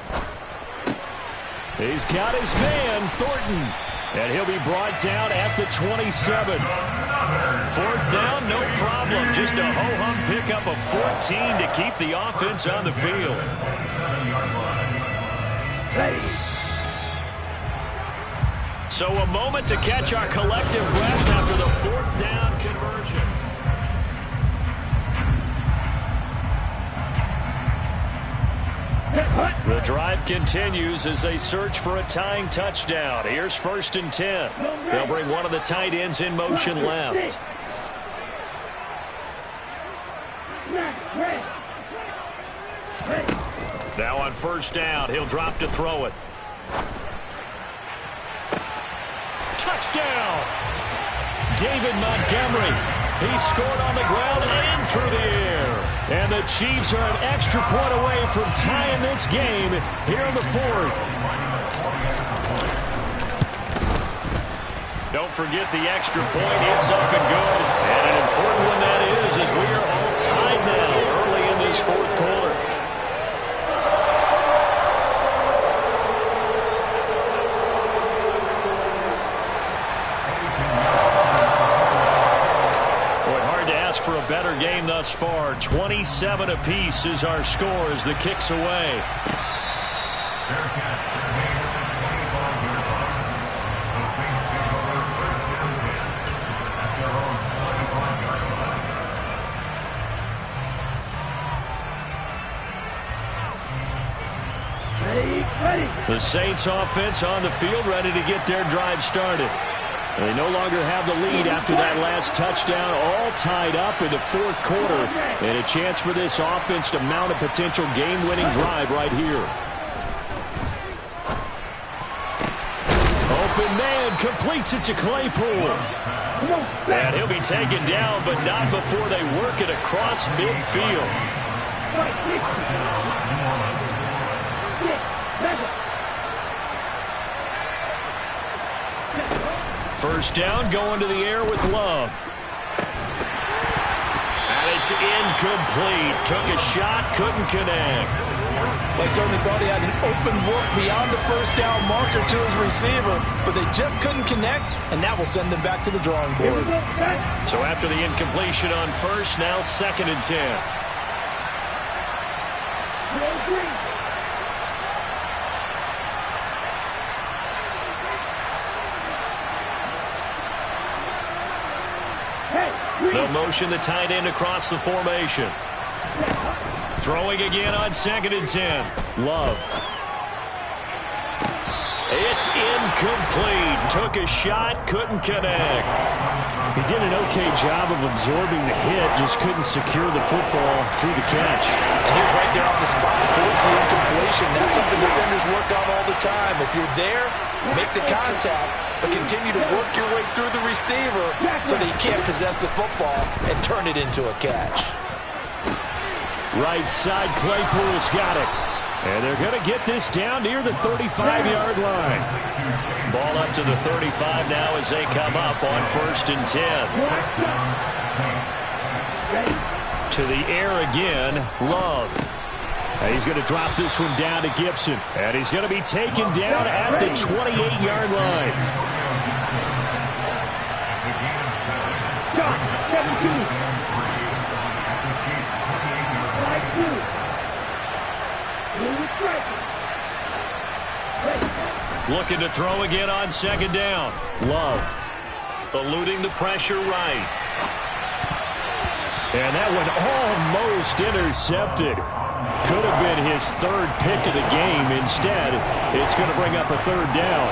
He's got his man, Thornton. And he'll be brought down at the 27. 4th down, no problem. Just a ho-hum pickup of 14 to keep the offense on the field. So a moment to catch our collective breath after the 4th down conversion. The drive continues as they search for a tying touchdown. Here's 1st and 10. They'll bring one of the tight ends in motion left. Now on 1st down, he'll drop to throw it. Touchdown! David Montgomery. He scored on the ground and through the air. And the Chiefs are an extra point away from tying this game here in the 4th. Don't forget the extra point. It's up and good. And an important one that is, as we are all tied now early in this 4th quarter. For a better game thus far. 27 apiece is our score as the kick's away. The Saints offense on the field ready to get their drive started. They no longer have the lead after that last touchdown, all tied up in the 4th quarter, and a chance for this offense to mount a potential game-winning drive right here. Open man completes it to Claypool. And he'll be taken down, but not before they work it across midfield. 1st down, going to the air with Love. And it's incomplete. Took a shot, couldn't connect. They certainly thought he had an open look beyond the 1st down marker to his receiver, but they just couldn't connect, and that will send them back to the drawing board. So after the incompletion on 1st, now 2nd and 10. They'll motion the tight end across the formation. Throwing again on 2nd and 10. Love. It's incomplete. Took a shot, couldn't connect. He did an okay job of absorbing the hit, just couldn't secure the football through the catch. And he was right there on the spot, force the incompletion. That's something defenders work on all the time. If you're there, make the contact, but continue to work your way through the receiver so that you can't possess the football and turn it into a catch. Right side, Claypool's got it. And they're going to get this down near the 35-yard line. Ball up to the 35 now as they come up on 1st and 10. To the air again, Love. And he's going to drop this one down to Gibson. And he's going to be taken down at the 28-yard line. Shot, 17. Looking to throw again on second down. Love eluding the pressure right. And that one almost intercepted. Could have been his third pick of the game. Instead, it's going to bring up a third down.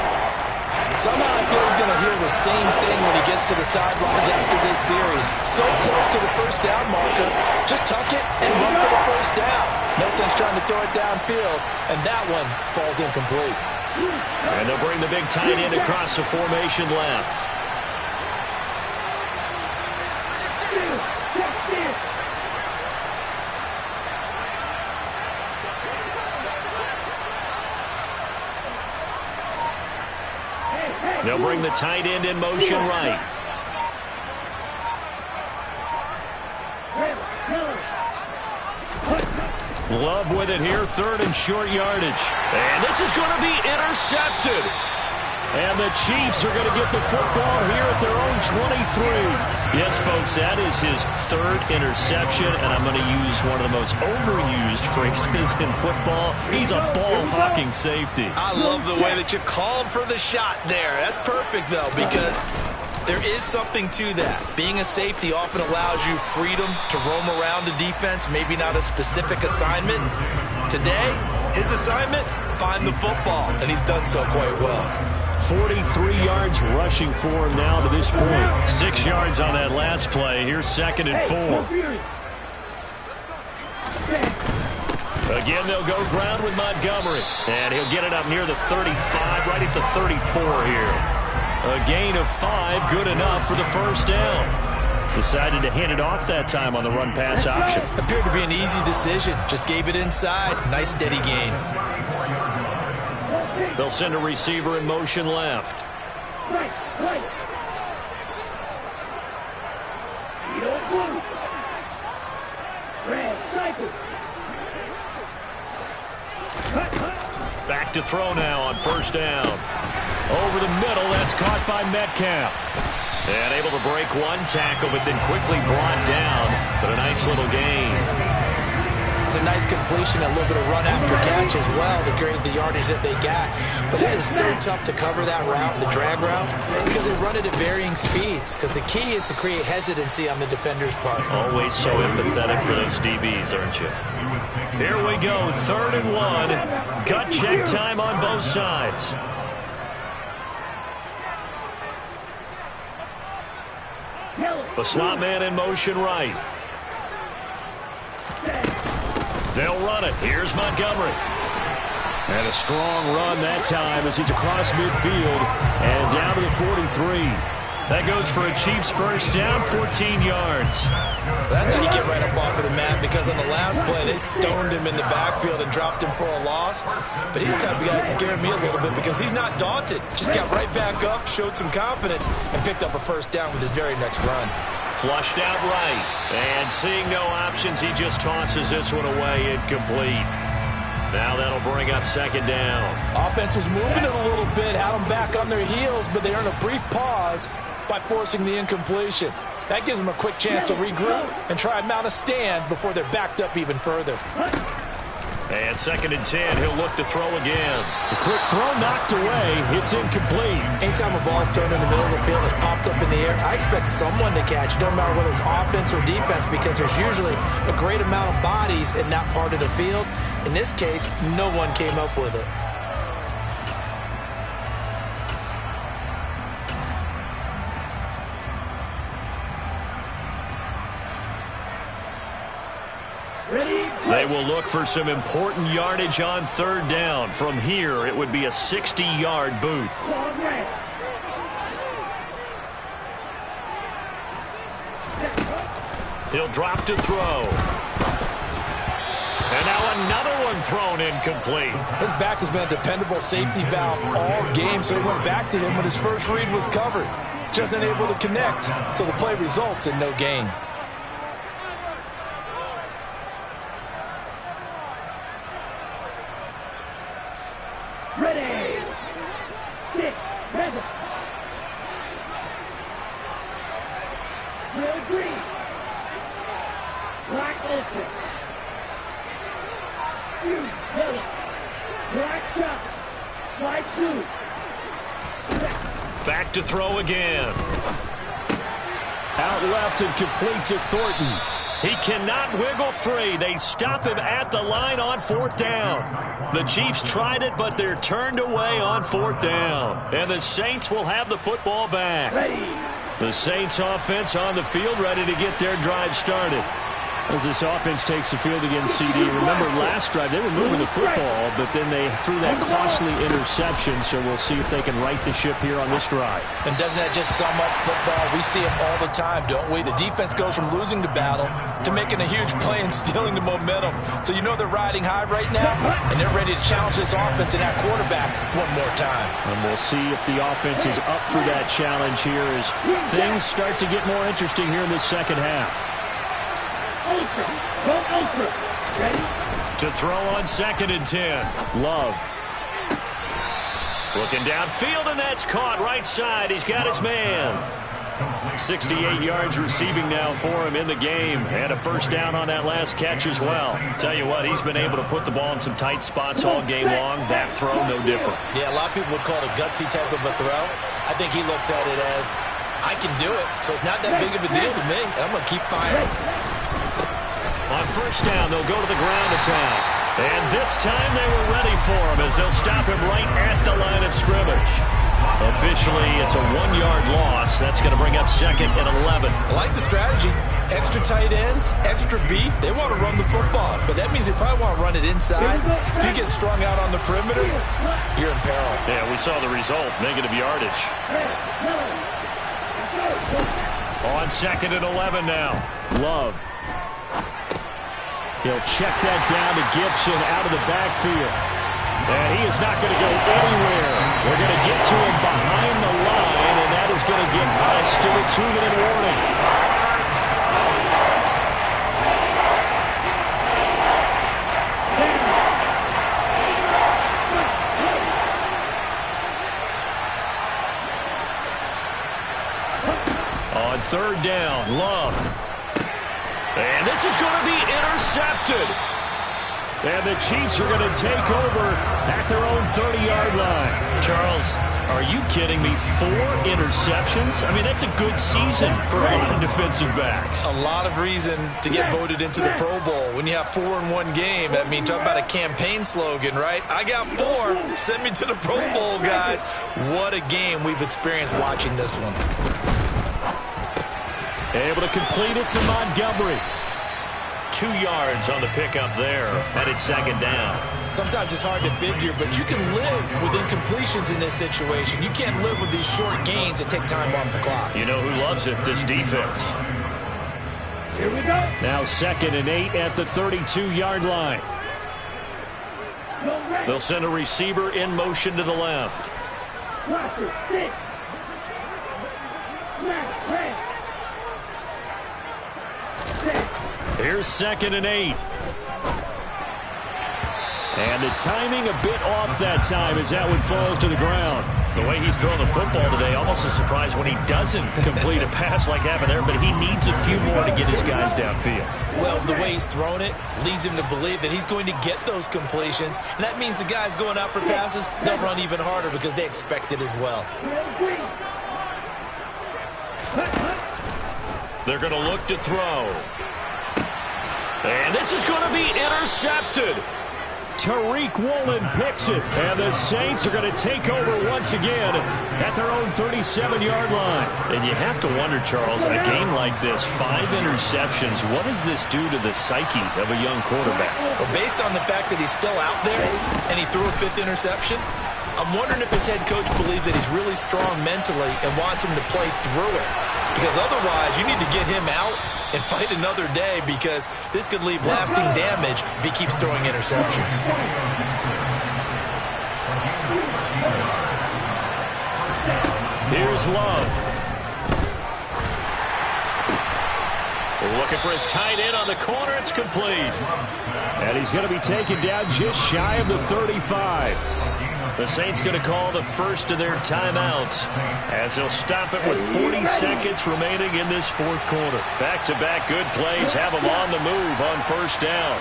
Somehow I feel he's going to hear the same thing when he gets to the sidelines after this series. So close to the first down marker. Just tuck it and run for the first down. No sense trying to throw it downfield. And that one falls incomplete. And they'll bring the big tight end across the formation left. They'll bring the tight end in motion right. Love with it here, third and short yardage. And this is going to be intercepted. And the Chiefs are going to get the football here at their own 23. Yes, folks, that is his third interception, and I'm going to use one of the most overused phrases in football. He's a ball-hawking safety. I love the way that you called for the shot there. That's perfect, though, because there is something to that. Being a safety often allows you freedom to roam around the defense, maybe not a specific assignment. Today, his assignment, find the football, and he's done so quite well. 43 yards rushing for him now to this point. 6 yards on that last play. Here's second and 4. Again, they'll go ground with Montgomery. And he'll get it up near the 35, right at the 34 here. A gain of 5, good enough for the first down. Decided to hand it off that time on the run-pass option. Appeared to be an easy decision. Just gave it inside. Nice steady gain. They'll send a receiver in motion left. Back to throw now on first down. Over the middle, that's caught by Metcalf. And able to break one tackle, but then quickly brought down. But a nice little gain. It's a nice completion, a little bit of run after catch as well to create the yardage that they got. But it is so tough to cover that route, the drag route, because they run it at varying speeds. Because the key is to create hesitancy on the defender's part. Always so empathetic for those DBs, aren't you? Here we go, 3rd and 1. Gut check time on both sides. The slot man in motion right. They'll run it. Here's Montgomery. And a strong run that time as he's across midfield and down to the 43. That goes for a Chiefs first down, 14 yards. That's how you get right up off of the mat, because on the last play, they stoned him in the backfield and dropped him for a loss. But he's the type of guy that scared me a little bit because he's not daunted. Just got right back up, showed some confidence, and picked up a first down with his very next run. Flushed out right. And seeing no options, he just tosses this one away, incomplete. Now that'll bring up second down. Offense was moving it a little bit, had them back on their heels, but they earned a brief pause by forcing the incompletion. That gives them a quick chance to regroup and try and mount a stand before they're backed up even further. And 2nd and 10, he'll look to throw again. The quick throw knocked away. It's incomplete. Anytime a ball's thrown in the middle of the field and it's popped up in the air, I expect someone to catch. It doesn't matter whether it's offense or defense, because there's usually a great amount of bodies in that part of the field. In this case, no one came up with it. They will look for some important yardage on 3rd down. From here, it would be a 60-yard boot. He'll drop to throw. And now another one thrown incomplete. His back has been a dependable safety valve all game, so he went back to him when his first read was covered. Just unable to connect, so the play results in no gain. Red green. Black open. Blue yellow. Black shot. White blue. Back to throw again. Out left and complete to Thornton. He cannot wiggle free. They stop him at the line on 4th down. The Chiefs tried it, but they're turned away on 4th down. And the Saints will have the football back. The Saints offense on the field, ready to get their drive started. As this offense takes the field against CD. Remember last drive, they were moving the football, but then they threw that costly interception, so we'll see if they can right the ship here on this drive. And doesn't that just sum up football? We see it all the time, don't we? The defense goes from losing the battle to making a huge play and stealing the momentum. So you know they're riding high right now, and they're ready to challenge this offense and that quarterback one more time. And we'll see if the offense is up for that challenge here as things start to get more interesting here in the second half. Ultra. Go ultra. Ready? To throw on 2nd and 10. Love. Looking downfield, and that's caught right side. He's got his man. 68 yards receiving now for him in the game. And a first down on that last catch as well. Tell you what, he's been able to put the ball in some tight spots all game long. That throw, no different. Yeah, a lot of people would call it a gutsy type of a throw. I think he looks at it as, I can do it, so it's not that big of a deal to me, and I'm going to keep firing. On first down, they'll go to the ground attack. And this time they were ready for him as they'll stop him right at the line of scrimmage. Officially, it's a 1-yard loss. That's going to bring up 2nd and 11. I like the strategy. Extra tight ends, extra beef. They want to run the football, but that means they probably want to run it inside. If you get strung out on the perimeter, you're in peril. Yeah, we saw the result, negative yardage. On 2nd and 11 now. Love. He'll check that down to Gibson out of the backfield. And he is not going to go anywhere. They're going to get to him behind the line, and that is going to get us to the 2-minute warning. On 3rd down, Love. And this is going to be intercepted. And the Chiefs are going to take over at their own 30-yard line. Charles, are you kidding me? 4 interceptions? I mean, that's a good season for a lot of defensive backs. A lot of reason to get voted into the Pro Bowl. When you have 4 in one game, I mean, talk about a campaign slogan, right? I got 4. Send me to the Pro Bowl, guys. What a game we've experienced watching this one. Able to complete it to Montgomery. 2 yards on the pickup there. Headed 2nd down. Sometimes it's hard to figure, but you can live with incompletions in this situation. You can't live with these short gains that take time off the clock. You know who loves it? This defense. Here we go. Now 2nd and 8 at the 32-yard line. They'll send a receiver in motion to the left. Watcher, 6. Smash, red. Here's 2nd and 8. And the timing a bit off that time as that one falls to the ground. The way he's throwing the football today, almost a surprise when he doesn't complete a pass like happened there, but he needs a few more to get his guys downfield. Well, the way he's thrown it leads him to believe that he's going to get those completions. And that means the guys going out for passes, they'll run even harder because they expect it as well. They're going to look to throw. And this is going to be intercepted. Tariq Woolen picks it. And the Saints are going to take over once again at their own 37-yard line. And you have to wonder, Charles, in a game like this, 5 interceptions, what does this do to the psyche of a young quarterback? Well, based on the fact that he's still out there and he threw a 5th interception, I'm wondering if his head coach believes that he's really strong mentally and wants him to play through it. Because otherwise, you need to get him out and fight another day because this could leave lasting damage if he keeps throwing interceptions. Here's Love. Looking for his tight end on the corner. It's complete. And he's going to be taken down just shy of the 35. The Saints going to call the first of their timeouts as they'll stop it with 40 seconds remaining in this fourth quarter. Back-to-back good plays have them on the move on first down.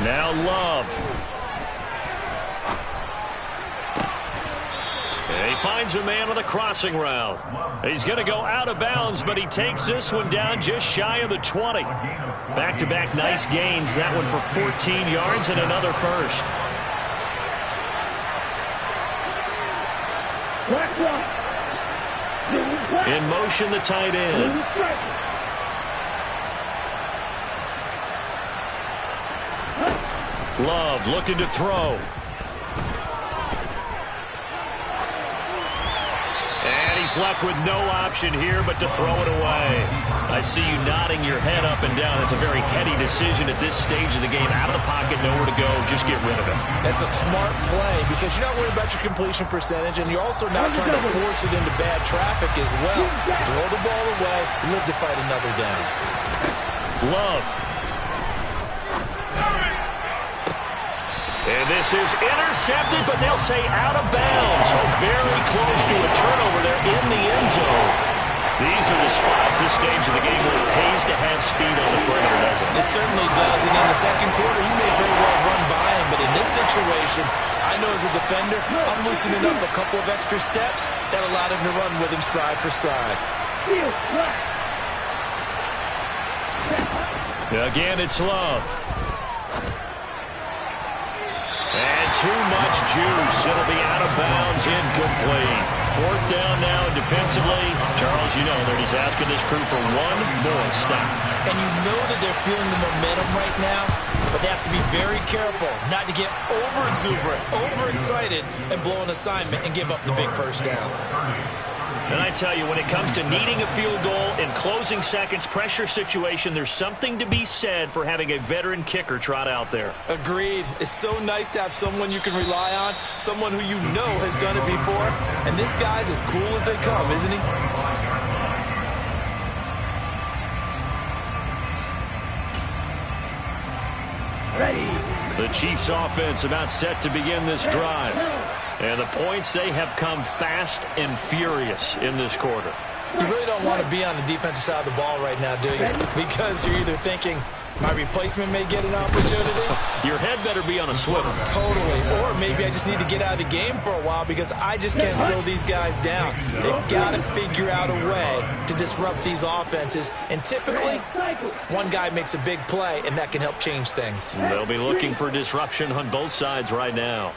Now Love. And he finds a man on the crossing route. He's going to go out of bounds, but he takes this one down just shy of the 20. Back-to-back nice gains. That one for 14 yards and another first. In motion, the tight end. Love looking to throw. And he's left with no option here but to throw it away. I see you nodding your head up and down. It's a very heady decision at this stage of the game. Out of the pocket, nowhere to go. Just get rid of it. That's a smart play because you're not worried about your completion percentage, and you're also not trying to force it into bad traffic as well. Throw the ball away, live to fight another down. Love. And this is intercepted, but they'll say out of bounds. So very close to a turnover there in the end zone. These are the spots this stage of the game where it pays to have speed on the perimeter, doesn't it? It certainly does. And in the second quarter, he may very well run by him. But in this situation, I know as a defender, I'm loosening up a couple of extra steps that allowed him to run with him stride for stride. Again, it's Love. And too much juice. It'll be out of bounds, incomplete. Fourth down now defensively. Charles, you know they're just asking this crew for one more stop. And you know that they're feeling the momentum right now, but they have to be very careful not to get over-exuberant, over-excited, and blow an assignment and give up the big first down. And I tell you, when it comes to needing a field goal in closing seconds, pressure situation, there's something to be said for having a veteran kicker trot out there. Agreed. It's so nice to have someone you can rely on, someone who you know has done it before. And this guy's as cool as they come, isn't he? The Chiefs offense about set to begin this drive. And the points, they have come fast and furious in this quarter. You really don't want to be on the defensive side of the ball right now, do you? Because you're either thinking, my replacement may get an opportunity. Your head better be on a swivel. Totally. Or maybe I just need to get out of the game for a while because I just can't slow these guys down. They've got to figure out a way to disrupt these offenses. And typically, one guy makes a big play, and that can help change things. They'll be looking for disruption on both sides right now.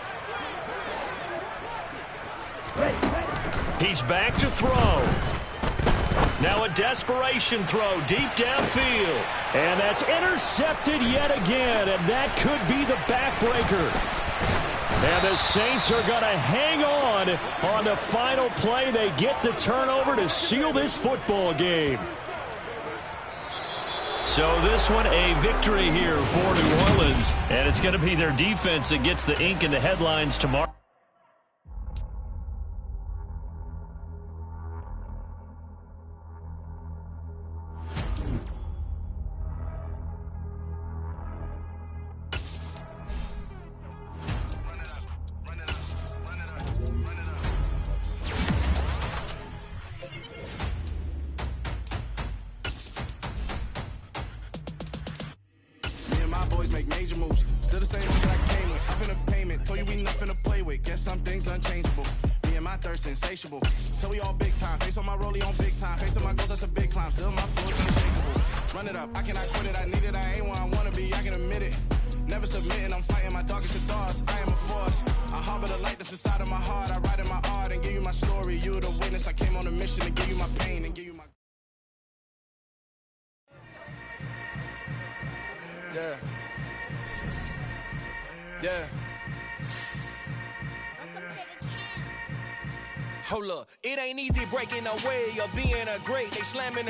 He's back to throw. Now a desperation throw deep downfield. And that's intercepted yet again, and that could be the backbreaker. And the Saints are going to hang on the final play. They get the turnover to seal this football game. So this one a victory here for New Orleans, and it's going to be their defense that gets the ink in the headlines tomorrow. Boys make major moves. Still the same ones that I came with. Up in a payment. Told you we nothing to play with. Guess some things unchangeable. Me and my thirst insatiable. Till we all big time. Face on my rollie on big time. Facing my goals, that's a big climb. Still my flow is unshakable. Run it up. I cannot quit it. I need it. I ain't where I wanna be. I can admit it. Never submitting. I'm fighting my darkest of thoughts. I am a force. I harbor the light that's inside of my heart. I write in my art and give you my story. You're the witness. I came on a mission to give you my pain and give you my... Yeah. Yeah. Hold up. It ain't easy breaking away or being a great. They slamming